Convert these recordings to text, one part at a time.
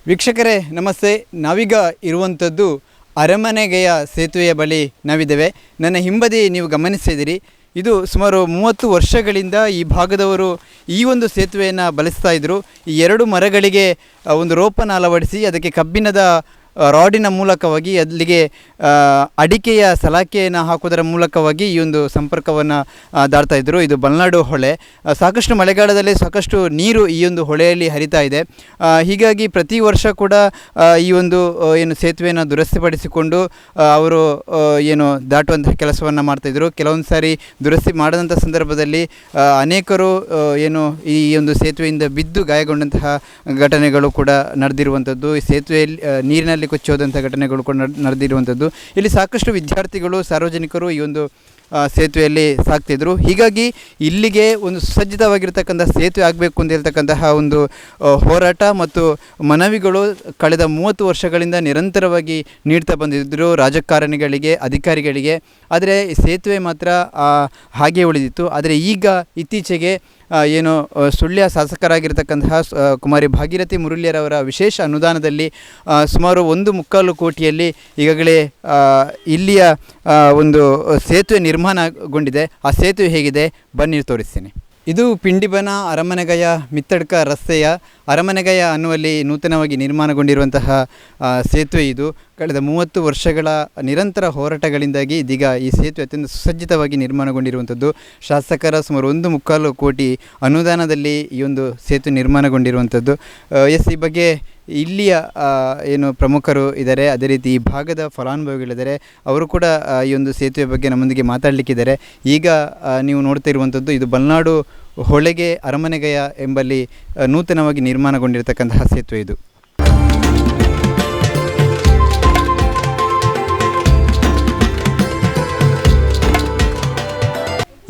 ವೀಕ್ಷಕರೇ ನಮಸ್ತೆ. ನಾವೀಗ ಇರುವಂಥದ್ದು ಅರಮನೆಗೆಯ ಸೇತುವೆಯ ಬಳಿ ನಾವಿದ್ದೇವೆ. ನನ್ನ ಹಿಂಬದಿ ನೀವು ಗಮನಿಸಿದಿರಿ, ಇದು ಸುಮಾರು 30 ವರ್ಷಗಳಿಂದ ಈ ಭಾಗದವರು ಈ ಒಂದು ಸೇತುವೆಯನ್ನು ಬಳಸ್ತಾ ಇದ್ದರು. ಈ 2 ಮರಗಳಿಗೆ ಒಂದು ರೋಪನ್ನು ಅಳವಡಿಸಿ ಅದಕ್ಕೆ ಕಬ್ಬಿಣದ ರಾಡಿನ ಮೂಲಕವಾಗಿ ಅಲ್ಲಿಗೆ ಅಡಿಕೆಯ ಸಲಾಕೆಯನ್ನು ಹಾಕೋದರ ಮೂಲಕವಾಗಿ ಈ ಒಂದು ಸಂಪರ್ಕವನ್ನು ದಾಟ್ತಾಯಿದ್ರು. ಇದು ಬಲ್ನಾಡು ಹೊಳೆ. ಸಾಕಷ್ಟು ಮಳೆಗಾಲದಲ್ಲಿ ಸಾಕಷ್ಟು ನೀರು ಈ ಒಂದು ಹೊಳೆಯಲ್ಲಿ ಹರಿತಾ ಇದೆ. ಹೀಗಾಗಿ ಪ್ರತಿ ವರ್ಷ ಕೂಡ ಈ ಒಂದು ಏನು ಸೇತುವೆಯನ್ನು ದುರಸ್ತಿಪಡಿಸಿಕೊಂಡು ಅವರು ಏನು ದಾಟುವಂತಹ ಕೆಲಸವನ್ನು ಮಾಡ್ತಾಯಿದ್ರು. ಕೆಲವೊಂದು ಸಾರಿ ದುರಸ್ತಿ ಮಾಡದಂಥ ಸಂದರ್ಭದಲ್ಲಿ ಅನೇಕರು ಏನು ಈ ಒಂದು ಸೇತುವೆಯಿಂದ ಬಿದ್ದು ಗಾಯಗೊಂಡಂತಹ ಘಟನೆಗಳು ಕೂಡ ನಡೆದಿರುವಂಥದ್ದು. ಈ ಸೇತುವೆಯಲ್ಲಿ ನೀರಿನಲ್ಲಿ ಕೊಚ್ಚೋದಂಥ ಘಟನೆಗಳು ಕೂಡ ನಡೆದಿರುವಂಥದ್ದು. ಇಲ್ಲಿ ಸಾಕಷ್ಟು ವಿದ್ಯಾರ್ಥಿಗಳು, ಸಾರ್ವಜನಿಕರು ಈ ಒಂದು ಸೇತುವೆಯಲ್ಲಿ ಸಾಕ್ತಿದ್ರು. ಹೀಗಾಗಿ ಇಲ್ಲಿಗೆ ಒಂದು ಸುಸಜ್ಜಿತವಾಗಿರ್ತಕ್ಕಂಥ ಸೇತುವೆ ಆಗಬೇಕು ಅಂತ ಹೇಳ್ತಕ್ಕಂತಹ ಒಂದು ಹೋರಾಟ ಮತ್ತು ಮನವಿಗಳು ಕಳೆದ 30 ವರ್ಷಗಳಿಂದ ನಿರಂತರವಾಗಿ ನೀಡ್ತಾ ಬಂದಿದ್ದರು ರಾಜಕಾರಣಿಗಳಿಗೆ, ಅಧಿಕಾರಿಗಳಿಗೆ. ಆದರೆ ಸೇತುವೆ ಮಾತ್ರ ಹಾಗೆ ಉಳಿದಿತ್ತು. ಆದರೆ ಈಗ ಇತ್ತೀಚೆಗೆ ಏನು ಸುಳ್ಯ ಶಾಸಕರಾಗಿರ್ತಕ್ಕಂತಹ ಕುಮಾರಿ ಭಾಗೀರಥಿ ಮುರುಳಿಯರವರ ವಿಶೇಷ ಅನುದಾನದಲ್ಲಿ ಸುಮಾರು 1.25 ಕೋಟಿಯಲ್ಲಿ ಈಗಾಗಲೇ ಇಲ್ಲಿಯ ಒಂದು ಸೇತುವೆ ನಿರ್ಮಾಣಗೊಂಡಿದೆ. ಆ ಸೇತುವೆ ಹೇಗಿದೆ ಬನ್ನಿ ತೋರಿಸ್ತೀನಿ. ಇದು ಪಿಂಡಿಬನ ಅರಮನೆಗಯ ಮಿತ್ತಡ್ಕ ರಸ್ತೆಯ ಅರಮನೆಗಯ ಅನ್ನುವಲ್ಲಿ ನೂತನವಾಗಿ ನಿರ್ಮಾಣಗೊಂಡಿರುವಂತಹ ಸೇತುವೆ. ಇದು ಕಳೆದ 30 ವರ್ಷಗಳ ನಿರಂತರ ಹೋರಾಟಗಳಿಂದಾಗಿ ಇದೀಗ ಈ ಸೇತುವೆ ಅತ್ಯಂತ ಸುಸಜ್ಜಿತವಾಗಿ ನಿರ್ಮಾಣಗೊಂಡಿರುವಂಥದ್ದು. ಶಾಸಕರ ಸುಮಾರು 1.25 ಕೋಟಿ ಅನುದಾನದಲ್ಲಿ ಈ ಒಂದು ಸೇತುವೆ ನಿರ್ಮಾಣಗೊಂಡಿರುವಂಥದ್ದು. ಈ ಬಗ್ಗೆ ಇಲ್ಲಿಯ ಏನು ಪ್ರಮುಖರು ಇದ್ದಾರೆ, ಅದೇ ರೀತಿ ಈ ಭಾಗದ ಫಲಾನುಭವಿಗಳಿದ್ದಾರೆ, ಅವರು ಕೂಡ ಈ ಒಂದು ಸೇತುವೆ ಬಗ್ಗೆ ನಮ್ಮೊಂದಿಗೆ ಮಾತಾಡಲಿಕ್ಕಿದ್ದಾರೆ. ಈಗ ನೀವು ನೋಡ್ತಾ ಇರುವಂಥದ್ದು ಇದು ಬಲ್ನಾಡು ಹೊಳೆಗೆ ಅರಮನೆಗಯ ಎಂಬಲ್ಲಿ ನೂತನವಾಗಿ ನಿರ್ಮಾಣಗೊಂಡಿರತಕ್ಕಂತಹ ಸೇತುವೆ ಇದು.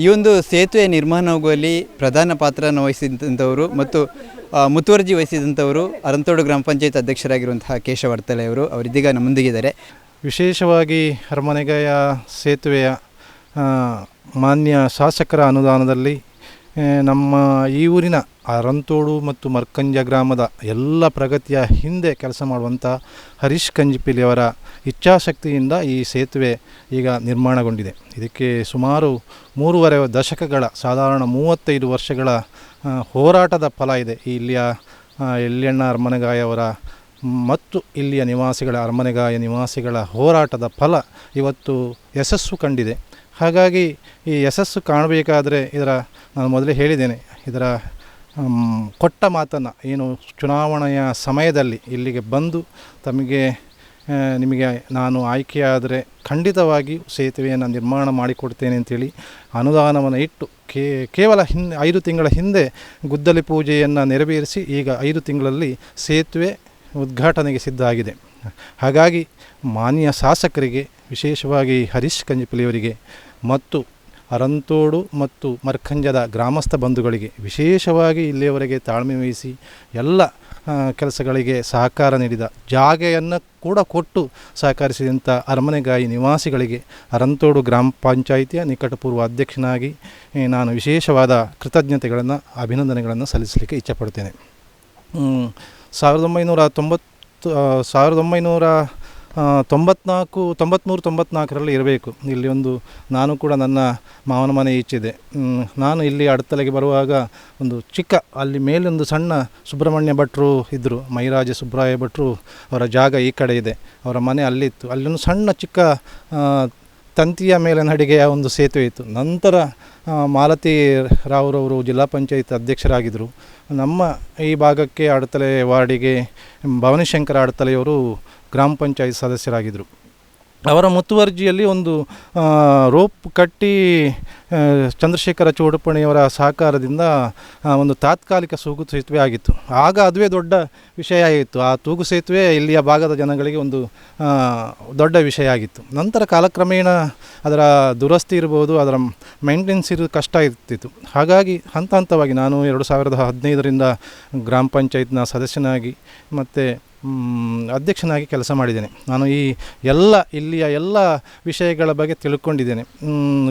ಈ ಒಂದು ಸೇತುವೆ ನಿರ್ಮಾಣವಾಗುವಲ್ಲಿ ಪ್ರಧಾನ ಪಾತ್ರವನ್ನು ವಹಿಸಿದಂಥವರು ಮತ್ತು ಮುತುವರ್ಜಿ ವಹಿಸಿದಂಥವರು ಅರಂತೋಡು ಗ್ರಾಮ ಪಂಚಾಯತ್ ಅಧ್ಯಕ್ಷರಾಗಿರುವಂತಹ ಕೇಶವ ಅಡ್ತಲೆ ಅವರು ಇದೀಗ ನಮ್ಮೊಂದಿಗಿದ್ದಾರೆ. ವಿಶೇಷವಾಗಿ ಅರಮನೆಗಯ ಸೇತುವೆಯ ಮಾನ್ಯ ಶಾಸಕರ ಅನುದಾನದಲ್ಲಿ ನಮ್ಮ ಈ ಊರಿನ ಅರಂತೋಡು ಮತ್ತು ಮರ್ಕಂಜ ಗ್ರಾಮದ ಎಲ್ಲ ಪ್ರಗತಿಯ ಹಿಂದೆ ಕೆಲಸ ಮಾಡುವಂಥ ಹರೀಶ್ ಕಂಜಿಪಿಲಿಯವರ ಇಚ್ಛಾಶಕ್ತಿಯಿಂದ ಈ ಸೇತುವೆ ಈಗ ನಿರ್ಮಾಣಗೊಂಡಿದೆ. ಇದಕ್ಕೆ ಸುಮಾರು 3.5 ದಶಕಗಳ, ಸಾಧಾರಣ 35 ವರ್ಷಗಳ ಹೋರಾಟದ ಫಲ ಇದೆ. ಇಲ್ಲಿಯ ಎಳ್ಳೆಣ್ಣ ಅರಮನೆಗಾಯವರ ಮತ್ತು ಇಲ್ಲಿಯ ನಿವಾಸಿಗಳ, ಅರಮನೆಗಾಯ ನಿವಾಸಿಗಳ ಹೋರಾಟದ ಫಲ ಇವತ್ತು ಯಶಸ್ಸು ಕಂಡಿದೆ. ಹಾಗಾಗಿ ಈ ಯಶಸ್ಸು ಕಾಣಬೇಕಾದರೆ ನಾನು ಮೊದಲೇ ಹೇಳಿದ್ದೇನೆ, ಇದರ ಕೊಟ್ಟ ಮಾತನ್ನು ಏನು ಚುನಾವಣೆಯ ಸಮಯದಲ್ಲಿ ಇಲ್ಲಿಗೆ ಬಂದು ನಿಮಗೆ ನಾನು ಆಯ್ಕೆಯಾದರೆ ಖಂಡಿತವಾಗಿ ಸೇತುವೆಯನ್ನು ನಿರ್ಮಾಣ ಮಾಡಿಕೊಡ್ತೇನೆ ಅಂತೇಳಿ ಅನುದಾನವನ್ನು ಇಟ್ಟು ಕೇವಲ 5 ತಿಂಗಳ ಹಿಂದೆ ಗುದ್ದಲಿ ಪೂಜೆಯನ್ನು ನೆರವೇರಿಸಿ ಈಗ 5 ತಿಂಗಳಲ್ಲಿ ಸೇತುವೆ ಉದ್ಘಾಟನೆಗೆ ಸಿದ್ಧ ಆಗಿದೆ. ಹಾಗಾಗಿ ಮಾನ್ಯ ಶಾಸಕರಿಗೆ, ವಿಶೇಷವಾಗಿ ಹರೀಶ್ ಕಂಜಿಪಿಲಿಯವರಿಗೆ ಮತ್ತು ಅರಂತೋಡು ಮತ್ತು ಮರ್ಕಂಜದ ಗ್ರಾಮಸ್ಥ ಬಂಧುಗಳಿಗೆ ವಿಶೇಷವಾಗಿ ಇಲ್ಲಿಯವರೆಗೆ ತಾಳ್ಮೆ ವಹಿಸಿ ಎಲ್ಲ ಕೆಲಸಗಳಿಗೆ ಸಹಕಾರ ನೀಡಿದ, ಜಾಗೆಯನ್ನು ಕೂಡ ಕೊಟ್ಟು ಸಹಕರಿಸಿದಂಥ ಅರಮನೆಗಾಯಿ ನಿವಾಸಿಗಳಿಗೆ ಅರಂತೋಡು ಗ್ರಾಮ ಪಂಚಾಯಿತಿಯ ನಿಕಟಪೂರ್ವ ಅಧ್ಯಕ್ಷನಾಗಿ ನಾನು ವಿಶೇಷವಾದ ಕೃತಜ್ಞತೆಗಳನ್ನು, ಅಭಿನಂದನೆಗಳನ್ನು ಸಲ್ಲಿಸಲಿಕ್ಕೆ ಇಚ್ಛಪಡ್ತೇನೆ. 1994ರಲ್ಲಿ ಇರಬೇಕು. ಇಲ್ಲಿ ನಾನು ಕೂಡ ನನ್ನ ಮಾವನ ಮನೆ ಈಚಿದೆ. ನಾನು ಇಲ್ಲಿ ಅಡ್ತಲೆಗೆ ಬರುವಾಗ ಒಂದು ಚಿಕ್ಕ, ಅಲ್ಲಿ ಮೇಲೊಂದು ಸಣ್ಣ ಸುಬ್ರಹ್ಮಣ್ಯ ಭಟ್ರು ಇದ್ದರು, ಮೈರಾಜ ಸುಬ್ರಾಯ ಭಟ್ರು, ಅವರ ಜಾಗ ಈ ಕಡೆ ಇದೆ, ಅವರ ಮನೆ ಅಲ್ಲಿತ್ತು. ಅಲ್ಲೊಂದು ಸಣ್ಣ ಚಿಕ್ಕ ತಂತಿಯ ಮೇಲೆ ನಡಿಗೆಯ ಒಂದು ಸೇತುವೆ ಇತ್ತು. ನಂತರ ಮಾಲತಿ ರಾವ್ರವರು ಜಿಲ್ಲಾ ಪಂಚಾಯತ್ ಅಧ್ಯಕ್ಷರಾಗಿದ್ದರು. ನಮ್ಮ ಈ ಭಾಗಕ್ಕೆ ಅಡ್ತಲೆ ವಾರ್ಡಿಗೆ ಭವಾನಿಶಂಕರ ಅಡ್ತಲೆಯವರು ಗ್ರಾಮ ಪಂಚಾಯತ್ ಸದಸ್ಯರಾಗಿದ್ದರು. ಅವರ ಮುತುವರ್ಜಿಯಲ್ಲಿ ಒಂದು ರೋಪ್ ಕಟ್ಟಿ ಚಂದ್ರಶೇಖರ ಚೋಡಪಣಿಯವರ ಸಹಕಾರದಿಂದ ಒಂದು ತಾತ್ಕಾಲಿಕ ತೂಗು ಸೇತುವೆ ಆಗಿತ್ತು. ಆಗ ಅದುವೇ ದೊಡ್ಡ ವಿಷಯ ಆಗಿತ್ತು. ಆ ತೂಗು ಸೇತುವೆ ಇಲ್ಲಿಯ ಭಾಗದ ಜನಗಳಿಗೆ ಒಂದು ದೊಡ್ಡ ವಿಷಯ ಆಗಿತ್ತು. ನಂತರ ಕಾಲಕ್ರಮೇಣ ಅದರ ದುರಸ್ತಿ ಇರ್ಬೋದು, ಅದರ ಮೇಂಟೆನೆನ್ಸ್ ಕಷ್ಟ ಇರ್ತಿತ್ತು. ಹಾಗಾಗಿ ಹಂತ ಹಂತವಾಗಿ ನಾನು 2015ರಿಂದ ಗ್ರಾಮ ಪಂಚಾಯತ್ನ ಸದಸ್ಯನಾಗಿ ಮತ್ತು ಅಧ್ಯಕ್ಷನಾಗಿ ಕೆಲಸ ಮಾಡಿದ್ದೇನೆ. ನಾನು ಇಲ್ಲಿಯ ಎಲ್ಲ ವಿಷಯಗಳ ಬಗ್ಗೆ ತಿಳ್ಕೊಂಡಿದ್ದೇನೆ.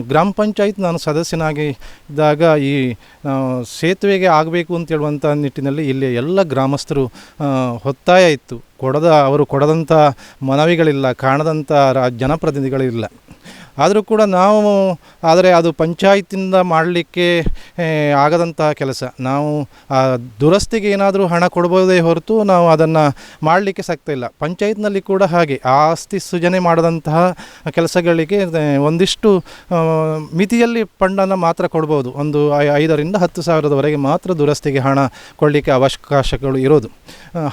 ಗ್ರಾಮ ಪಂಚಾಯತ್ ನಾನು ಸದಸ್ಯನಾಗಿ ಇದ್ದಾಗ ಈ ಸೇತುವೆಗೆ ಆಗಬೇಕು ಅಂತ ಹೇಳುವಂಥ ನಿಟ್ಟಿನಲ್ಲಿ ಇಲ್ಲಿ ಎಲ್ಲ ಗ್ರಾಮಸ್ಥರು ಒತ್ತಾಯ ಇತ್ತು. ಅವರು ಕೊಡದಂಥ ಮನವಿಗಳಿಲ್ಲ, ಕಾಣದಂಥ ಜನಪ್ರತಿನಿಧಿಗಳಿಲ್ಲ. ಆದರೂ ಕೂಡ ಆದರೆ ಅದು ಪಂಚಾಯತಿಂದ ಮಾಡಲಿಕ್ಕೆ ಆಗದಂತಹ ಕೆಲಸ. ನಾವು ಆ ದುರಸ್ತಿಗೆ ಏನಾದರೂ ಹಣ ಕೊಡ್ಬೋದೇ ಹೊರತು ನಾವು ಅದನ್ನು ಮಾಡಲಿಕ್ಕೆ ಸಾಗ್ತಾ ಇಲ್ಲ. ಪಂಚಾಯತ್ನಲ್ಲಿ ಕೂಡ ಹಾಗೆ ಆಸ್ತಿ ಸೃಜನೆ ಮಾಡದಂತಹ ಕೆಲಸಗಳಿಗೆ ಒಂದಿಷ್ಟು ಮಿತಿಯಲ್ಲಿ ಫಂಡನ್ನು ಮಾತ್ರ ಕೊಡ್ಬೋದು. ಒಂದು 5,000 ರಿಂದ 10,000 ಮಾತ್ರ ದುರಸ್ತಿಗೆ ಹಣ ಕೊಡಲಿಕ್ಕೆ ಅವಕಾಶಗಳು ಇರೋದು.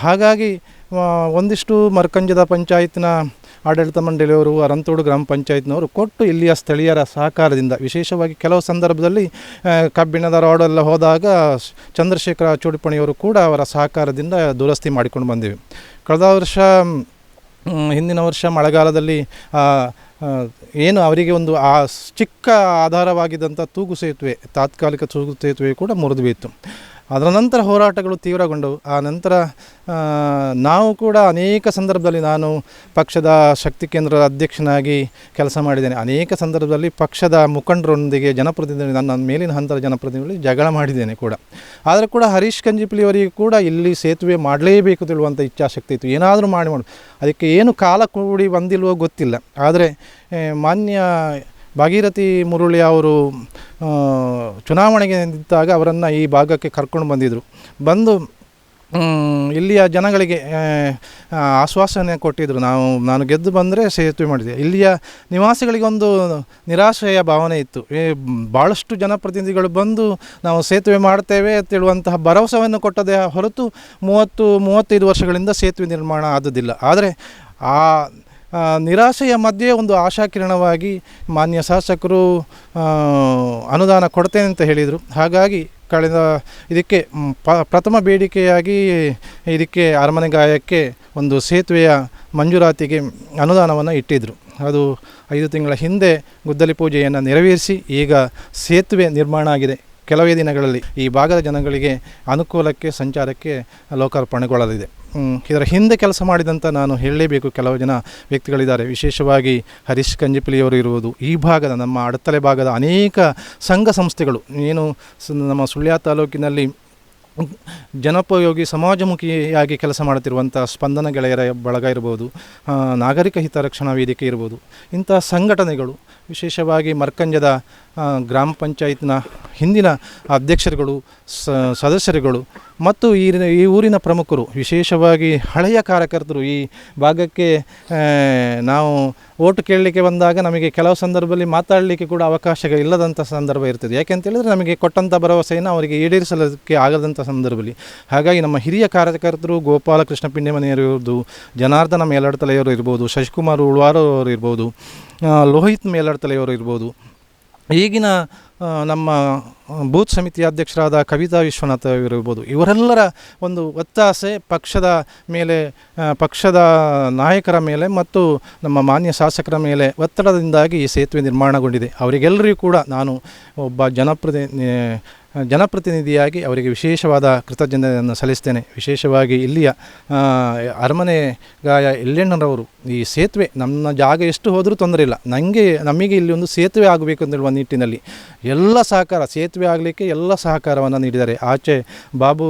ಹಾಗಾಗಿ ಒಂದಿಷ್ಟು ಮರ್ಕಂಜದ ಪಂಚಾಯತ್ನ ಆಡಳಿತ ಮಂಡಳಿಯವರು, ಅರಂತೋಡು ಗ್ರಾಮ ಪಂಚಾಯತ್ನವರು ಕೊಟ್ಟು ಇಲ್ಲಿಯ ಸ್ಥಳೀಯರ ಸಹಕಾರದಿಂದ, ವಿಶೇಷವಾಗಿ ಕೆಲವು ಸಂದರ್ಭದಲ್ಲಿ ಕಬ್ಬಿಣದ ರಾಡೆಲ್ಲ ಹೋದಾಗ ಚಂದ್ರಶೇಖರ ಚೋಡಿಪಣಿಯವರು ಕೂಡ ಅವರ ಸಹಕಾರದಿಂದ ದುರಸ್ತಿ ಮಾಡಿಕೊಂಡು ಬಂದಿವೆ. ಕಳೆದ ವರ್ಷ, ಹಿಂದಿನ ವರ್ಷ ಮಳೆಗಾಲದಲ್ಲಿ ಏನು ಅವರಿಗೆ ಒಂದು ಚಿಕ್ಕ ಆಧಾರವಾಗಿದ್ದಂಥ ತೂಗು ಸೇತುವೆ, ತಾತ್ಕಾಲಿಕ ತೂಗು ಸೇತುವೆ ಕೂಡ ಮುರಿದು ಬಿತ್ತು. ಅದರ ನಂತರ ಹೋರಾಟಗಳು ತೀವ್ರಗೊಂಡವು. ಆ ನಂತರ ನಾವು ಕೂಡ ಅನೇಕ ಸಂದರ್ಭದಲ್ಲಿ, ನಾನು ಪಕ್ಷದ ಶಕ್ತಿ ಕೇಂದ್ರದ ಅಧ್ಯಕ್ಷನಾಗಿ ಕೆಲಸ ಮಾಡಿದ್ದೇನೆ. ಅನೇಕ ಸಂದರ್ಭದಲ್ಲಿ ಪಕ್ಷದ ಮುಖಂಡರೊಂದಿಗೆ, ಜನಪ್ರತಿನಿಧಿ, ನನ್ನ ಮೇಲಿನ ಹಂತದ ಜನಪ್ರತಿನಿಧಿಗಳು ಜಗಳ ಮಾಡಿದ್ದೇನೆ ಕೂಡ. ಆದರೆ ಕೂಡ ಹರೀಶ್ ಕಂಜಿಪಿಲಿಯವರಿಗೆ ಕೂಡ ಇಲ್ಲಿ ಸೇತುವೆ ಮಾಡಲೇಬೇಕು ತಿಳುವಂಥ ಇಚ್ಛಾಶಕ್ತಿ ಇತ್ತು. ಏನಾದರೂ ಮಾಡಿ ಅದಕ್ಕೆ ಏನು ಕಾಲ ಕೂಡಿ ಬಂದಿಲ್ವೋ ಗೊತ್ತಿಲ್ಲ. ಆದರೆ ಮಾನ್ಯ ಭಾಗೀರಥಿ ಮುರುಳಿ ಅವರು ಚುನಾವಣೆಗೆ ನಿಂತಾಗ ಅವರನ್ನು ಈ ಭಾಗಕ್ಕೆ ಕರ್ಕೊಂಡು ಬಂದು ಇಲ್ಲಿಯ ಜನಗಳಿಗೆ ಆಶ್ವಾಸನೆ ಕೊಟ್ಟಿದ್ದರು. ನಾನು ಗೆದ್ದು ಬಂದರೆ ಸೇತುವೆ ಮಾಡಿದೆ. ಇಲ್ಲಿಯ ನಿವಾಸಿಗಳಿಗೆ ಒಂದು ನಿರಾಶೆಯ ಭಾವನೆ ಇತ್ತು. ಭಾಳಷ್ಟು ಜನಪ್ರತಿನಿಧಿಗಳು ಬಂದು ನಾವು ಸೇತುವೆ ಮಾಡ್ತೇವೆ ಅಂತೇಳುವಂತಹ ಭರವಸೆಯನ್ನು ಕೊಟ್ಟದೇ ಹೊರತು 30-35 ವರ್ಷಗಳಿಂದ ಸೇತುವೆ ನಿರ್ಮಾಣ ಆದುದಿಲ್ಲ. ಆದರೆ ಆ ನಿರಾಶೆಯ ಮಧ್ಯೆ ಒಂದು ಆಶಾಕಿರಣವಾಗಿ ಮಾನ್ಯ ಶಾಸಕರು ಅನುದಾನ ಕೊಡ್ತೇನೆ ಅಂತ ಹೇಳಿದರು. ಹಾಗಾಗಿ ಇದಕ್ಕೆ ಪ್ರಥಮ ಬೇಡಿಕೆಯಾಗಿ ಇದಕ್ಕೆ ಅರಮನೆಗಾಯಕ್ಕೆ ಒಂದು ಸೇತುವೆಯ ಮಂಜೂರಾತಿಗೆ ಅನುದಾನವನ್ನು ಇಟ್ಟಿದ್ದರು. ಅದು 5 ತಿಂಗಳ ಹಿಂದೆ ಗುದ್ದಲಿ ಪೂಜೆಯನ್ನು ನೆರವೇರಿಸಿ ಈಗ ಸೇತುವೆ ನಿರ್ಮಾಣ ಆಗಿದೆ. ಕೆಲವೇ ದಿನಗಳಲ್ಲಿ ಈ ಭಾಗದ ಜನಗಳಿಗೆ ಅನುಕೂಲಕ್ಕೆ, ಸಂಚಾರಕ್ಕೆ ಲೋಕಾರ್ಪಣೆಗೊಳ್ಳಲಿದೆ. ಇದರ ಹಿಂದೆ ಕೆಲಸ ಮಾಡಿದಂಥ ನಾನು ಹೇಳಲೇಬೇಕು, ಕೆಲವು ಜನ ವ್ಯಕ್ತಿಗಳಿದ್ದಾರೆ. ವಿಶೇಷವಾಗಿ ಹರೀಶ್ ಕಂಜಿಪಿಲಿಯವರು ಇರುವುದು, ಈ ಭಾಗದ ನಮ್ಮ ಅಡತಲೆ ಭಾಗದ ಅನೇಕ ಸಂಘ ಸಂಸ್ಥೆಗಳು, ಏನು ನಮ್ಮ ಸುಳ್ಯ ತಾಲೂಕಿನಲ್ಲಿ ಜನೋಪಯೋಗಿ ಸಮಾಜಮುಖಿಯಾಗಿ ಕೆಲಸ ಮಾಡುತ್ತಿರುವಂಥ ಸ್ಪಂದನ ಗೆಳೆಯರ ಬಳಗ ಇರ್ಬೋದು, ನಾಗರಿಕ ಹಿತರಕ್ಷಣಾ ವೇದಿಕೆ ಇರ್ಬೋದು, ಇಂಥ ಸಂಘಟನೆಗಳು, ವಿಶೇಷವಾಗಿ ಮರ್ಕಂಜದ ಗ್ರಾಮ ಪಂಚಾಯತ್ನ ಹಿಂದಿನ ಅಧ್ಯಕ್ಷರುಗಳು, ಸದಸ್ಯರುಗಳು ಮತ್ತು ಈ ಊರಿನ ಪ್ರಮುಖರು, ವಿಶೇಷವಾಗಿ ಹಳೆಯ ಕಾರ್ಯಕರ್ತರು ಈ ಭಾಗಕ್ಕೆ ನಾವು ಓಟು ಕೇಳಲಿಕ್ಕೆ ಬಂದಾಗ ನಮಗೆ ಕೆಲವು ಸಂದರ್ಭದಲ್ಲಿ ಮಾತಾಡಲಿಕ್ಕೆ ಕೂಡ ಅವಕಾಶ ಇಲ್ಲದಂಥ ಸಂದರ್ಭ ಇರ್ತದೆ. ಯಾಕೆಂತೇಳಿದರೆ ನಮಗೆ ಕೊಟ್ಟಂಥ ಭರವಸೆಯನ್ನು ಅವರಿಗೆ ಈಡೇರಿಸಲಿಕ್ಕೆ ಆಗದಂಥ ಸಂದರ್ಭದಲ್ಲಿ. ಹಾಗಾಗಿ ನಮ್ಮ ಹಿರಿಯ ಕಾರ್ಯಕರ್ತರು ಗೋಪಾಲಕೃಷ್ಣ ಪಿಂಡೆಮನೆಯವರು ಇರ್ಬೋದು, ಜನಾರ್ದನ ಮೇಲಡ್ತಲೆಯವರು ಇರ್ಬೋದು, ಶಶಿಕುಮಾರ್ ಉಳ್ವಾರವರು ಇರ್ಬೋದು, ಲೋಹಿತ್ ಮೇಲಡ್ತಲೆಯವರು ಇರ್ಬೋದು, ಈಗಿನ ನಮ್ಮ ಬೂತ್ ಸಮಿತಿ ಅಧ್ಯಕ್ಷರಾದ ಕವಿತಾ ವಿಶ್ವನಾಥ್ ಇರ್ಬೋದು, ಇವರೆಲ್ಲರ ಒಂದು ಒತ್ತಾಸೆ ಪಕ್ಷದ ಮೇಲೆ, ಪಕ್ಷದ ನಾಯಕರ ಮೇಲೆ ಮತ್ತು ನಮ್ಮ ಮಾನ್ಯ ಶಾಸಕರ ಮೇಲೆ ಒತ್ತಡದಿಂದಾಗಿ ಈ ಸೇತುವೆ ನಿರ್ಮಾಣಗೊಂಡಿದೆ. ಅವರಿಗೆಲ್ಲರಿಗೂ ಕೂಡ ನಾನು ಒಬ್ಬ ಜನಪ್ರತಿನಿಧಿಯಾಗಿ ಅವರಿಗೆ ವಿಶೇಷವಾದ ಕೃತಜ್ಞತೆಯನ್ನು ಸಲ್ಲಿಸ್ತೇನೆ. ವಿಶೇಷವಾಗಿ ಇಲ್ಲಿಯ ಅರಮನೆಗಾಯ ಎಲ್ಲಣ್ಣರವರು ಈ ಸೇತುವೆ, ನಮ್ಮ ಜಾಗ ಎಷ್ಟು ಹೋದರೂ ತೊಂದರೆ ಇಲ್ಲ, ನಮಗೆ ಇಲ್ಲಿ ಒಂದು ಸೇತುವೆ ಆಗಬೇಕು ಅಂತೇಳುವ ನಿಟ್ಟಿನಲ್ಲಿ ಎಲ್ಲ ಸಹಕಾರ, ಸೇತುವೆ ಆಗಲಿಕ್ಕೆ ಎಲ್ಲ ಸಹಕಾರವನ್ನು ನೀಡಿದ್ದಾರೆ. ಆಚೆ ಬಾಬು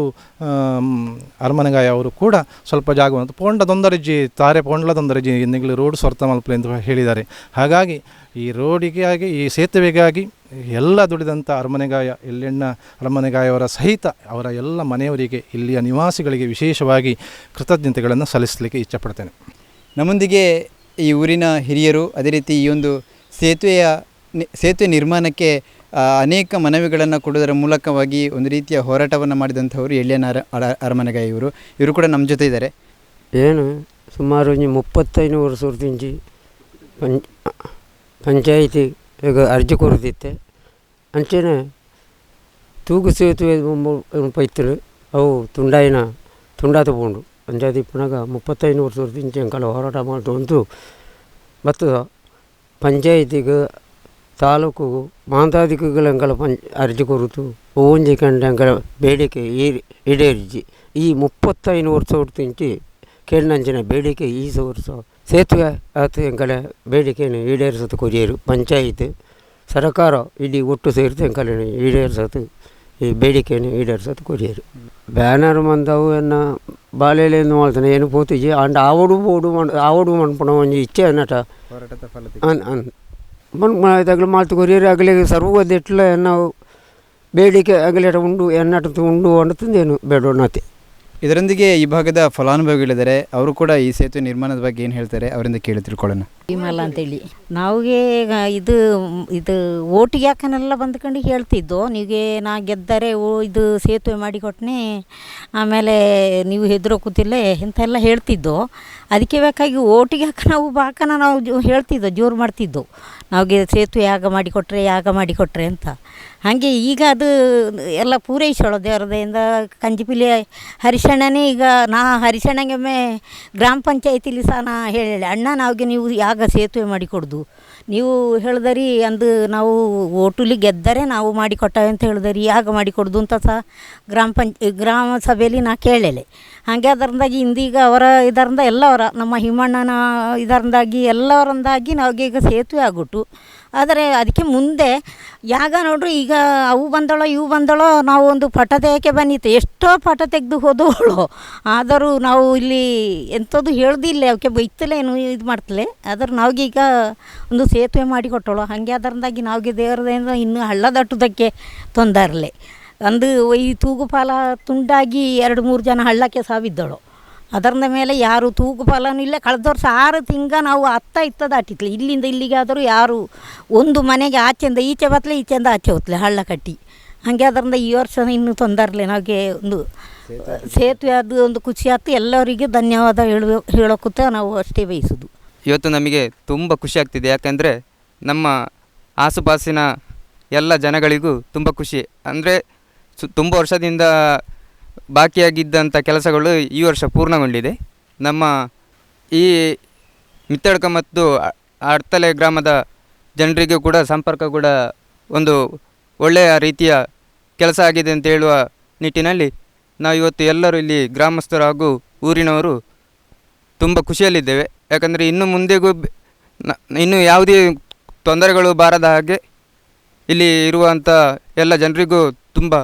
ಅರಮನೆಗಾಯ ಅವರು ಕೂಡ ಸ್ವಲ್ಪ ಜಾಗವನ್ನು ಪೋಂಡದೊಂದರಜ್ಜಿ ತಾರೆ ಪೋಂಡ್ಲದೊಂದರಜ್ಜಿ ಇನ್ನಿಗಳು ರೋಡ್ ಸ್ವರ್ಥ ಮಲ್ಪಲೆ ಅಂತ ಹೇಳಿದ್ದಾರೆ. ಹಾಗಾಗಿ ಈ ರೋಡಿಗಾಗಿ, ಈ ಸೇತುವೆಗಾಗಿ ಎಲ್ಲ ದುಡಿದಂಥ ಅರಮನೆಗಾಯ ಎಲ್ಲೆಣ್ಣ ಅರಮನೆಗಾಯವರ ಸಹಿತ ಅವರ ಎಲ್ಲ ಮನೆಯವರಿಗೆ, ಇಲ್ಲಿಯ ನಿವಾಸಿಗಳಿಗೆ ವಿಶೇಷವಾಗಿ ಕೃತಜ್ಞತೆಗಳನ್ನು ಸಲ್ಲಿಸಲಿಕ್ಕೆ ಇಚ್ಛಪಡ್ತೇನೆ. ನಮ್ಮೊಂದಿಗೆ ಈ ಊರಿನ ಹಿರಿಯರು, ಅದೇ ರೀತಿ ಈ ಒಂದು ಸೇತುವೆ ನಿರ್ಮಾಣಕ್ಕೆ ಅನೇಕ ಮನವಿಗಳನ್ನು ಕೊಡುವುದರ ಮೂಲಕವಾಗಿ ಒಂದು ರೀತಿಯ ಹೋರಾಟವನ್ನು ಮಾಡಿದಂಥವರು ಎಳ್ಳಿಯನ ಅರಮನೆಗಾಯ ಇವರು ಕೂಡ ನಮ್ಮ ಜೊತೆ ಇದ್ದಾರೆ. ಏನು ಸುಮಾರು 35 ವರ್ಷದಿಂಚಿ ಪಂಚಾಯಿತಿ ಈಗ ಅರ್ಜಿ ಕೊರದಿತ್ತೆ ಅಂಚೆನೆ ತೂಗು ಸೇತುವೆ ಪೈತರು ಅವು ತುಂಡಾತ ಪೋಂಡು ಪಂಚಾಯತಿ ಇಪ್ಪನಾಗ 35 ವರ್ಷದಿಂಚಿ ಎಂಕಲ ಹೋರಾಟ ಮಾಡ್ತು. ಮತ್ತು ಪಂಚಾಯತಿಗೆ, ತಾಲೂಕಿಗೂ, ಮಾಂತಾಧಿಕಗಳು ಎಂಕಲ ಅರ್ಜಿ ಕೊರತು ಓಂಜಿ ಕಂಡು ಎಂಕಲ ಬೇಡಿಕೆ ಈಡೇರಿಜಿ ಈ 35 ವರ್ಷ ಹೊರತಿಂಚಿ ಕೇಳಿನಂಚಿನ ಬೇಡಿಕೆ ಈ ವರ್ಷ ಸೇತುವೆ ಆತ ಎಂಕಲ ಬೇಡಿಕೆಯನ್ನು ಈಡೇರಿಸೋದು ಕೊರಿಯರು ಪಂಚಾಯತ್ ಸರ್ಕಾರ ಇಡೀ ಒಟ್ಟು ಸೇರಿಸಿ ಎಂಕಲ್ನ ಈಡೇರಿಸೋದು ಈ ಬೇಡಿಕೆಯನ್ನು ಈಡೇರಿಸೋದು ಕೊರಿಯರು ಬ್ಯಾನರ್ ಮಂದವು ಎನ್ನ ಬಾಲೆಲೆಂದು ಮಾಡ್ತಾನೆ ಏನು ಪೋತಿಜಿ ಅಂಡ್ ಆವಡು ಮಣ್ಪಣ ಒಂಜಿ ಇಚ್ಛೆ ಅನ್ನಟ ತಗಲು ಮಾತು ಕೊರಿಯರು ಅಗಲಿಗೆ ಸರ್ವದ ಇಟ್ಲ ನಾವು ಬೇಡಿಕೆ ಅಗಲೇಟ ಉಂಡು ಎನ್ನಟ ಉಂಡು ಅಂಡುತ್ತಂದೇನು ಬೇಡೋಣತೆ. ಇದರೊಂದಿಗೆ ಈ ಭಾಗದ ಫಲಾನುಭವಿಗಳಿದ್ದಾರೆ, ಅವರು ಕೂಡ ಈ ಸೇತುವೆ ನಿರ್ಮಾಣದ ಬಗ್ಗೆ ಏನು ಹೇಳ್ತಾರೆ ಅವರಿಂದ ಕೇಳಿ ತಿಳ್ಕೊಳ್ಳೋಣ. ಭೀಮಲ್ಲ ಅಂತೇಳಿ ನಾವಿಗೆ ಇದು ಓಟಿಗೆ ಯಾಕನೆಲ್ಲ ಬಂದ್ಕೊಂಡು ಹೇಳ್ತಿದ್ದೋ, ನೀವೇ ನಾ ಗೆದ್ದರೆ ಇದು ಸೇತುವೆ ಮಾಡಿಕೊಟ್ಟನೆ, ಆಮೇಲೆ ನೀವು ಹೆದರೋಕುತ್ತಿಲ್ಲ ಎಂತೆಲ್ಲ ಹೇಳ್ತಿದ್ದೋ. ಅದಕ್ಕೆ ಬೇಕಾಗಿ ಓಟಿಗೆ ಯಾಕೆ ನಾವು ಬಾಕನ ನಾವು ಹೇಳ್ತಿದ್ದೋ, ಜೋರು ಮಾಡ್ತಿದ್ದೋ, ನಾವಿಗೆ ಸೇತುವೆ ಯಾಗ ಮಾಡಿಕೊಟ್ರೆ ಅಂತ. ಹಾಗೆ ಈಗ ಅದು ಎಲ್ಲ ಪೂರೈಸೋಳು ದೇವ್ರದಿಂದ ಕಂಜಿಪಿಲಿ ಹರಿಶಣ್ಣನೇ ಈಗ ಹರಿಶಣ್ಣಗೆ ಗ್ರಾಮ ಪಂಚಾಯತಿಲಿ ಸಹ ನಾ ಹೇಳಿ ಅಣ್ಣ ನಾವಿಗೆ ನೀವು ಯಾಗ ಸೇತುವೆ ಮಾಡಿಕೊಡ್ದು ನೀವು ಹೇಳಿದರಿ ಅಂದು ನಾವು ಓಟುಲಿ ಗೆದ್ದರೆ ನಾವು ಮಾಡಿಕೊಟ್ಟವೆ ಅಂತ ಹೇಳಿದರಿ ಯಾಗ ಮಾಡಿಕೊಡ್ದು ಅಂತ ಸಹ ಗ್ರಾಮ ಸಭೆಯಲ್ಲಿ ನಾ ಕೇಳಲೆ. ಹಾಗೆ ಅದರಿಂದಾಗಿ ಇಂದೀಗ ಇದರಿಂದ ಎಲ್ಲವರ ನಮ್ಮ ಹಿಮಣ್ಣನ ಇದರಿಂದಾಗಿ ಎಲ್ಲವರಿಂದಾಗಿ ನಾವಿಗೆ ಈಗ ಸೇತುವೆ ಆಗ್ಬಿಟ್ಟು. ಆದರೆ ಅದಕ್ಕೆ ಮುಂದೆ ಯಾಗ ನೋಡ್ರಿ ಈಗ ಅವು ಬಂದಳೋ ಇವು ಬಂದಳೋ ನಾವು ಒಂದು ಪಟ ತೆಗೆಯಕ್ಕೆ ಬಂದಿತ್ತು, ಎಷ್ಟೋ ಪಟ ತೆಗೆದು ಹೋದವಳು. ಆದರೂ ನಾವು ಇಲ್ಲಿ ಎಂಥದ್ದು ಹೇಳ್ದಿಲ್ಲ, ಅವಕ್ಕೆ ಬೈತಲೇನು ಇದು ಮಾಡ್ತಲೇ, ಆದ್ರೆ ನಾವೀಗ ಒಂದು ಸೇತುವೆ ಮಾಡಿಕೊಟ್ಟಳು. ಹಾಗೆ ಅದರಿಂದಾಗಿ ನಾವಿಗೆ ದೇವರದಿಂದ ಇನ್ನೂ ಹಳ್ಳ ದಾಟುವುದಕ್ಕೆ ತೊಂದರಲೆ ಒಂದು ಈ ತೂಗುಪಾಲ ತುಂಡಾಗಿ 2-3 ಜನ ಹಳ್ಳಕ್ಕೆ ಸಾವಿದ್ದಳು. ಅದರ ಮೇಲೆ ಯಾರು ತೂಗುಪಾಲನೂ ಇಲ್ಲ. ಕಳೆದ ವರ್ಷ 6 ತಿಂಗ ನಾವು ಇತ್ತ ದಾಟಿತ್ಲೆ, ಇಲ್ಲಿಂದ ಇಲ್ಲಿಗೆ ಆದರೂ ಯಾರು ಒಂದು ಮನೆಗೆ ಆಚೆಯಿಂದ ಈಚೆ ಬತ್ತಲೆ ಈಚೆಯಿಂದ ಆಚೆ ಹೋತ್ಲೆ ಹಳ್ಳ ಕಟ್ಟಿ. ಹಾಗೆ ಅದರಿಂದ ಈ ವರ್ಷ ಇನ್ನೂ ತೊಂದರಲೆ ನಮಗೆ ಒಂದು ಸೇತುವೆ ಅದು ಒಂದು ಖುಷಿ ಆಯ್ತು. ಎಲ್ಲರಿಗೂ ಧನ್ಯವಾದ ಹೇಳೋಕುತ್ತ ನಾವು ಅಷ್ಟೇ ಬಯಸೋದು. ಇವತ್ತು ನಮಗೆ ತುಂಬ ಖುಷಿ ಆಗ್ತಿದೆ, ಯಾಕಂದರೆ ನಮ್ಮ ಆಸುಪಾಸಿನ ಎಲ್ಲ ಜನಗಳಿಗೂ ತುಂಬ ಖುಷಿ. ಅಂದರೆ ತುಂಬ ವರ್ಷದಿಂದ ಬಾಕಿಯಾಗಿದ್ದಂಥ ಕೆಲಸಗಳು ಈ ವರ್ಷ ಪೂರ್ಣಗೊಂಡಿದೆ. ನಮ್ಮ ಈ ಮಿತ್ತಡ್ಕ ಮತ್ತು ಅಡ್ತಲೆ ಗ್ರಾಮದ ಜನರಿಗೂ ಕೂಡ ಸಂಪರ್ಕ ಕೂಡ ಒಂದು ಒಳ್ಳೆಯ ರೀತಿಯ ಕೆಲಸ ಆಗಿದೆ ಅಂತ ಹೇಳುವ ನಿಟ್ಟಿನಲ್ಲಿ ನಾವು ಇವತ್ತು ಎಲ್ಲರೂ ಇಲ್ಲಿ ಗ್ರಾಮಸ್ಥರು ಹಾಗೂ ಊರಿನವರು ತುಂಬ ಖುಷಿಯಲ್ಲಿದ್ದೇವೆ. ಯಾಕಂದರೆ ಇನ್ನು ಮುಂದೆಗೂ ಇನ್ನೂ ಯಾವುದೇ ತೊಂದರೆಗಳು ಬಾರದ ಹಾಗೆ ಇಲ್ಲಿ ಇರುವಂಥ ಎಲ್ಲ ಜನರಿಗೂ ತುಂಬ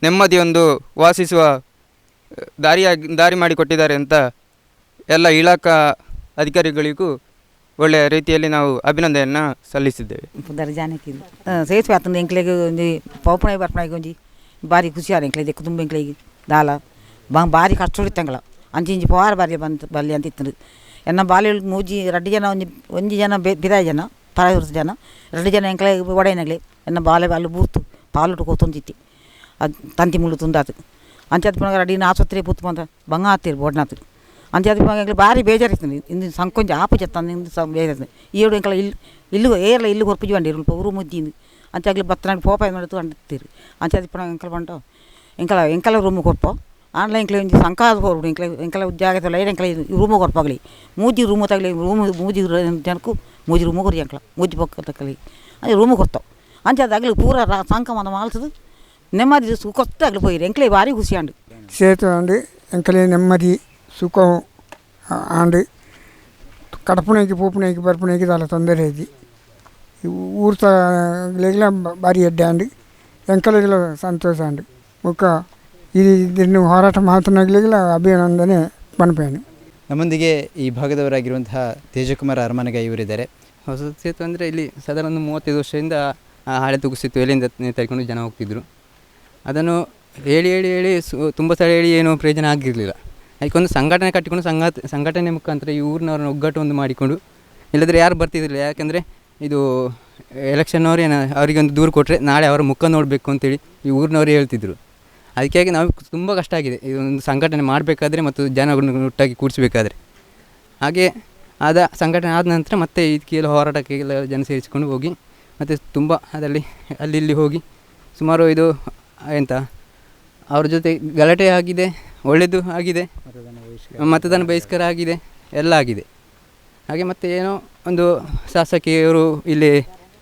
ನೆಮ್ಮದಿಯೊಂದು ವಾಸಿಸುವ ದಾರಿ ಮಾಡಿಕೊಟ್ಟಿದ್ದಾರೆ ಅಂತ ಎಲ್ಲ ಇಲಾಖಾ ಅಧಿಕಾರಿಗಳಿಗೂ ಒಳ್ಳೆಯ ರೀತಿಯಲ್ಲಿ ನಾವು ಅಭಿನಂದನೆಯನ್ನು ಸಲ್ಲಿಸಿದ್ದೇವೆ. ಸೇತುವೆ ಆತಂದು ಎಂಕ್ಲೆಗೆ ಒಂದು ಪೌಪಣೆ ಬರ್ಪಣೆಗೆ ಒಂಜಿ ಭಾರಿ ಖುಷಿ ಆದ ಎಂಕ್ಲೆಗೆ ಕುಟುಂಬ ಎಂಕ್ಲೆಗೆ ದಾಲ ಭಾರಿ ಕಷ್ಟ ಹೊಡಿತಂಗಲ ಅಂಚಿ ಪವಾರ ಬಾರಿ ಬಲ್ಲಿ ಅಂತ ಇತ್ತು. ಎನ್ನ ಬಾಲ್ಯ ಮೂಜಿ 2 ಜನ ಒಂಜಿ ಜನ ಬಿದಾಯ ಜನ ಪರ ಜನ 2 ಜನ ಎಂಕ್ಲೆ ಒಡೆಯನಗ್ಲೆ ಎನ್ನ ಬಾಲ್ಯ ಅಲ್ಲಿ ಬೂರ್ತು ಪಾಲುಟು ಕೂತೊಂದಿತ್ತು. ಅದು ತಂತಿ ಮುಳ್ಳು ತುಂದಾತು ಅಂಚೆ ಪುನಃ ಅಡಿನ ಆಸ್ಪತ್ರೆ ಪೂತು ಬಂದ ಬಂಗ ಆತಿರು ಬೋಡ್ನಾತು ಅಂಚೆ ಪುನಃ ಭಾರಿ ಬೇಜಾರಿರ್ತದೆ. ಇಂದು ಸಂಕೊಂಚ ಆಪು ಚೆತ್ತ ಇಂದು ಬೇಜಾರ್ತದೆ. ಈಡು ಎಂಕಲ ಇಲ್ಲು ಏರ್ಲ ಇಲ್ಲು ಹೊರಪಿಜಿ ಬಂಡಿ ಊರು ಮುದ್ದಿಂದು ಅಂಚಾಗ್ಲಿ ಬತ್ತನಾಗಿ ಪೋಪಾಯ ಮಾಡಿತು ಅಂಡಿರ್ತೀರಿ ಅಂಚೆ ಪುನಃ ಎಂಕಲ ಬಂಟು ಎಂಕಲ ರೂಮಿಗೆ ಕೊಡ್ಪೋ ಆನ್ಲೈನ್ ಎಂಕ್ಲೆ ಒಂದು ಸಂಕಾದ ಹೊರಡು ಎಂಕಲ ಜಾಗ ಲೈಟ್ ಎಂಕಲ ರೂಮಿಗೆ ಕೊಡ್ಪಾಗಲಿ ಮೂಜಿ ರೂಮು ತಗಲಿ ಮೂಜಿ ಜನಕ್ಕೂ ಮೂಜಿ ರೂಮಿಗೆ ಕೊರಿ ಎಂಕಲ ಮೂಜಿ ಪಕ್ಕ ತಕ್ಕಲಿ ಅದು ರೂಮಿಗೆ ಕೊಡ್ತಾವೆ ಅಂಚೆ ಅದಾಗಲಿ ಪೂರ ಸಂಕ ಮಂದ ಮಾಲ್ಸದು ನೆಮ್ಮದಿ ಸುಖತ್ತಾಗಲಿ పోయి ఎంకలే భారీ ఖుషి అండి సేతు అండి ఎంకలే నెమ్మది సుఖం అండి ಕಡಪುಣೆಗೆ ಪೂಪುಣೆಗೆ ಬರ್ಪುಣೆಗೆ ದಾಲ ತೊಂದರೆ ಐತಿ ಊರ್ಲೆಗ್ಲ ಭಾರಿ ಎಡ್ಡೆ ಅಂಡಿ ಎಂಕಲೆಗ್ಲ ಸಂತೋಷ ಅಂಡಿ ಮುಖ ಇದನ್ನು ಹೋರಾಟ ಮಾತನಾಗಲಿಲ್ಲ ಅಭಿನಂದನೆ ಪಣಪೇನು. ನಮ್ಮೊಂದಿಗೆ ಈ ಭಾಗದವರಾಗಿರುವಂತಹ ತೇಜಕುಮಾರ್ ಅರಮನೆಗೆ ಇವರಿದ್ದಾರೆ. ಹೊಸ ಸೇತುವೆ ಅಂದರೆ ಇಲ್ಲಿ ಸಾಧಾರಣ 35 ವರ್ಷದಿಂದ ಹಳೆ ತೂಗು ಸೇತುವೆ ಎಲ್ಲಿಂದ ತೆಗೆದುಕೊಂಡು ಜನ ಹೋಗ್ತಿದ್ರು. ಅದನ್ನು ಹೇಳಿ ತುಂಬ ಸಲ ಹೇಳಿ ಏನೂ ಪ್ರಯೋಜನ ಆಗಿರಲಿಲ್ಲ. ಅದಕ್ಕೊಂದು ಸಂಘಟನೆ ಕಟ್ಟಿಕೊಂಡು ಸಂಘಟನೆ ಮುಖಾಂತರ ಈ ಊರಿನವ್ರನ್ನ ಒಗ್ಗಟ್ಟು ಒಂದು ಮಾಡಿಕೊಂಡು, ಇಲ್ಲದ್ರೆ ಯಾರು ಬರ್ತಿದ್ದಿಲ್ಲ. ಯಾಕೆಂದರೆ ಇದು ಎಲೆಕ್ಷನ್ನವ್ರು ಅವರಿಗೆ ಒಂದು ದೂರು ಕೊಟ್ಟರೆ ನಾಳೆ ಅವರ ಮುಖ ನೋಡಬೇಕು ಅಂತೇಳಿ ಈ ಊರಿನವ್ರು ಹೇಳ್ತಿದ್ರು. ಅದಕ್ಕಾಗಿ ನಾವು ತುಂಬ ಕಷ್ಟ ಆಗಿದೆ ಇದೊಂದು ಸಂಘಟನೆ ಮಾಡಬೇಕಾದ್ರೆ ಮತ್ತು ಜನಗಳನ್ನು ಒಟ್ಟಾಗಿ ಕೂಡಿಸ್ಬೇಕಾದ್ರೆ. ಹಾಗೆ ಸಂಘಟನೆ ಆದ ನಂತರ ಮತ್ತೆ ಇದಕ್ಕೆಲ್ಲ ಹೋರಾಟಕ್ಕೆಲ್ಲ ಜನ ಸೇರಿಸಿಕೊಂಡು ಹೋಗಿ ಮತ್ತು ತುಂಬ ಅದರಲ್ಲಿ ಅಲ್ಲಿ ಹೋಗಿ ಸುಮಾರು ಇದು ಅವ್ರ ಜೊತೆ ಗಲಾಟೆ ಆಗಿದೆ, ಒಳ್ಳೆಯದು ಆಗಿದೆ, ಮತದಾನ ಬಹಿಷ್ಕಾರ ಆಗಿದೆ, ಎಲ್ಲ ಆಗಿದೆ. ಹಾಗೆ ಮತ್ತು ಏನೋ ಒಂದು ಶಾಸಕಿಯವರು ಇಲ್ಲಿ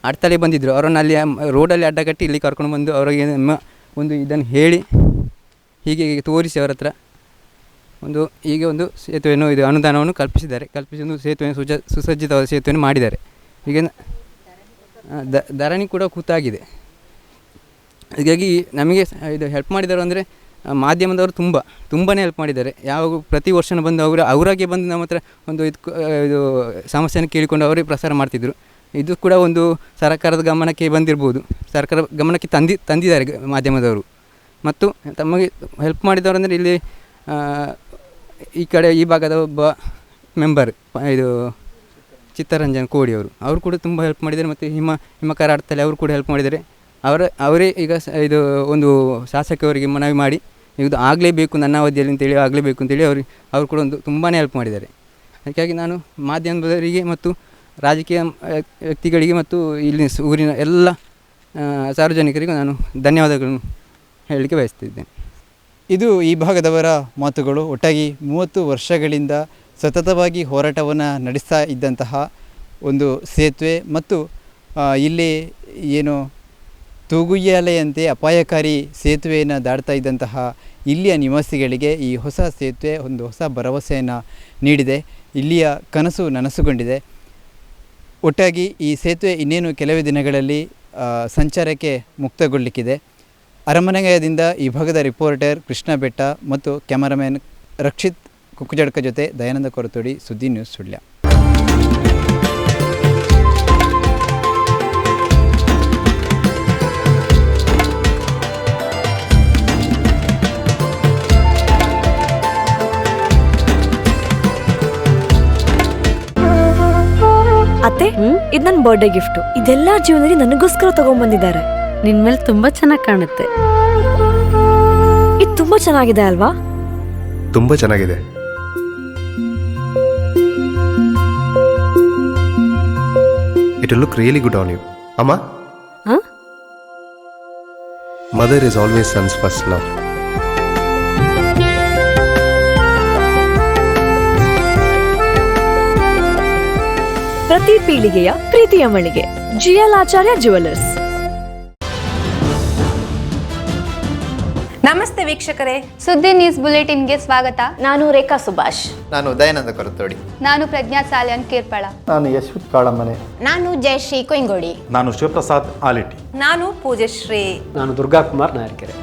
ಅಡ್ತಲೆ ಬಂದಿದ್ದರು, ಅವರನ್ನು ಅಲ್ಲಿ ರೋಡಲ್ಲಿ ಅಡ್ಡಗಟ್ಟಿ ಇಲ್ಲಿ ಕರ್ಕೊಂಡು ಬಂದು ಅವರಿಗೆ ಒಂದು ಇದನ್ನು ಹೇಳಿ ಹೀಗೆ ತೋರಿಸಿ ಅವರ ಹತ್ರ ಹೀಗೆ ಒಂದು ಸೇತುವೆಯನ್ನು ಇದು ಅನುದಾನವನ್ನು ಕಲ್ಪಿಸಿ ಒಂದು ಸೇತುವೆ ಸುಸಜ್ಜಿತವಾದ ಸೇತುವೆಯನ್ನು ಮಾಡಿದ್ದಾರೆ. ಈಗ ಧರಣಿ ಕೂಡ ಕೂತಾಗಿದೆ. ಹಾಗಾಗಿ ನಮಗೆ ಇದು ಹೆಲ್ಪ್ ಮಾಡಿದ್ದಾರೆ ಅಂದರೆ ಮಾಧ್ಯಮದವರು ತುಂಬಾ ಹೆಲ್ಪ್ ಮಾಡಿದ್ದಾರೆ. ಯಾವಾಗ ಪ್ರತಿ ವರ್ಷವೂ ಬಂದು ಅವರಾಗೆ ಬಂದು ನಮ್ಮ ಹತ್ರ ಒಂದು ಇದು ಸಮಸ್ಯೆಯನ್ನು ಕೇಳಿಕೊಂಡು ಅವರೇ ಪ್ರಸಾರ ಮಾಡ್ತಿದ್ದರು. ಇದು ಕೂಡ ಒಂದು ಸರ್ಕಾರದ ಗಮನಕ್ಕೆ ಬಂದಿರ್ಬೋದು, ಸರ್ಕಾರ ಗಮನಕ್ಕೆ ತಂದಿದ್ದಾರೆ ಮಾಧ್ಯಮದವರು. ಮತ್ತು ತಮಗೆ ಹೆಲ್ಪ್ ಮಾಡಿದವರು ಅಂದರೆ ಇಲ್ಲಿ ಈ ಕಡೆ ಈ ಭಾಗದ ಒಬ್ಬ ಮೆಂಬರ್ ಇದು ಚಿತ್ತರಂಜನ್ ಕೋಡಿಯವರು, ಅವರು ಕೂಡ ತುಂಬ ಹೆಲ್ಪ್ ಮಾಡಿದ್ದಾರೆ. ಮತ್ತು ಹಿಮಕರ ಅರ್ಥದಲ್ಲಿ ಅವರು ಕೂಡ ಹೆಲ್ಪ್ ಮಾಡಿದ್ದಾರೆ. ಅವರೇ ಈಗ ಇದು ಒಂದು ಶಾಸಕರಿಗೆ ಮನವಿ ಮಾಡಿ ಇದು ಆಗಲೇಬೇಕು ನನ್ನ ಅವಧಿಯಲ್ಲಿ ಅಂತೇಳಿ ಆಗಲೇಬೇಕು ಅಂತೇಳಿ ಅವರು ಕೂಡ ಒಂದು ತುಂಬಾ ಹೆಲ್ಪ್ ಮಾಡಿದ್ದಾರೆ. ಹಾಗಾಗಿ ನಾನು ಮಾಧ್ಯಮದವರಿಗೆ ಮತ್ತು ರಾಜಕೀಯ ವ್ಯಕ್ತಿಗಳಿಗೆ ಮತ್ತು ಇಲ್ಲಿ ಊರಿನ ಎಲ್ಲ ಸಾರ್ವಜನಿಕರಿಗೂ ನಾನು ಧನ್ಯವಾದಗಳನ್ನು ಹೇಳಲಿಕ್ಕೆ ಬಯಸ್ತಿದ್ದೇನೆ. ಇದು ಈ ಭಾಗದವರ ಮಾತುಗಳು. ಒಟ್ಟಾಗಿ 30 ವರ್ಷಗಳಿಂದ ಸತತವಾಗಿ ಹೋರಾಟವನ್ನು ನಡೆಸ್ತಾ ಇದ್ದಂತಹ ಒಂದು ಸೇತುವೆ ಮತ್ತು ಇಲ್ಲಿ ಏನು ತೂಗುಯ್ಯಾಲೆಯಂತೆ ಅಪಾಯಕಾರಿ ಸೇತುವೆಯನ್ನು ದಾಟ್ತಾ ಇದ್ದಂತಹ ಇಲ್ಲಿಯ ನಿವಾಸಿಗಳಿಗೆ ಈ ಹೊಸ ಸೇತುವೆ ಒಂದು ಹೊಸ ಭರವಸೆಯನ್ನು ನೀಡಿದೆ. ಇಲ್ಲಿಯ ಕನಸು ನನಸುಗೊಂಡಿದೆ. ಒಟ್ಟಾಗಿ ಈ ಸೇತುವೆ ಇನ್ನೇನು ಕೆಲವೇ ದಿನಗಳಲ್ಲಿ ಸಂಚಾರಕ್ಕೆ ಮುಕ್ತಗೊಳ್ಳಲಿಕ್ಕಿದೆ. ಅರಮನೆಗಯದಿಂದ ಈ ಭಾಗದ ರಿಪೋರ್ಟರ್ ಕೃಷ್ಣ ಬೆಟ್ಟ ಮತ್ತು ಕ್ಯಾಮರಾಮ್ಯಾನ್ ರಕ್ಷಿತ್ ಕುಕ್ಕುಜಡ್ಕ ಜೊತೆ ದಯಾನಂದ ಕೊರತೋಡಿ, ಸುದ್ದಿ ನ್ಯೂಸ್ ಸುಳ್ಯ. ಅತ್ತೆ, ಇದು ನನ್ನ ಬರ್ಡೇ ಗಿಫ್ಟ್. ಇದೆಲ್ಲ ಜೀವನದಲ್ಲಿ ನನಗೋಸ್ಕರ ತಗೊಂಡ್ಬಂದಿದ್ದಾರೆ. ನಿನ್ ಮೇಲೆ ತುಂಬಾ ಚೆನ್ನಾಗಿ ಕಾಣುತ್ತೆ. ಇದು ತುಂಬಾ ಚೆನ್ನಾಗಿದೆ ಅಲ್ವಾ? ತುಂಬಾ ಚೆನ್ನಾಗಿದೆ. It will look really good on you. Amma? Huh? Mother is always son's first love. ಪ್ರತಿ ಪೀಳಿಗೆಯ ಪ್ರೀತಿಯ ಮಳಿಗೆ GL ಆಚಾರ್ಯ ಜುವೆಲ್ಲರ್ಸ್. ನಮಸ್ತೆ ವೀಕ್ಷಕರೇ, ಸುದ್ದಿ ನ್ಯೂಸ್ ಬುಲೆಟಿನ್ಗೆ ಸ್ವಾಗತ. ನಾನು ರೇಖಾ ಸುಭಾಷ್. ನಾನು ದಯಾನಂದ ಕೊರತೋಡಿ. ನಾನು ಪ್ರಜ್ಞಾ ಸಾಲ್ಯಾನ್ ಕೇರ್ಪಳ. ನಾನು ಯಶ್ವಂತ್ ಕಾಳಮ್ಮನೆ. ನಾನು ಜಯಶ್ರೀ ಕೊಯ್ಗೋಡಿ. ನಾನು ಶಿವಪ್ರಸಾದ್ ಆಲಿಟಿ. ನಾನು ಪೂಜಶ್ರೀ. ನಾನು ದುರ್ಗಾ ಕುಮಾರ್ ನಾಯರ್ಕೆರೆ.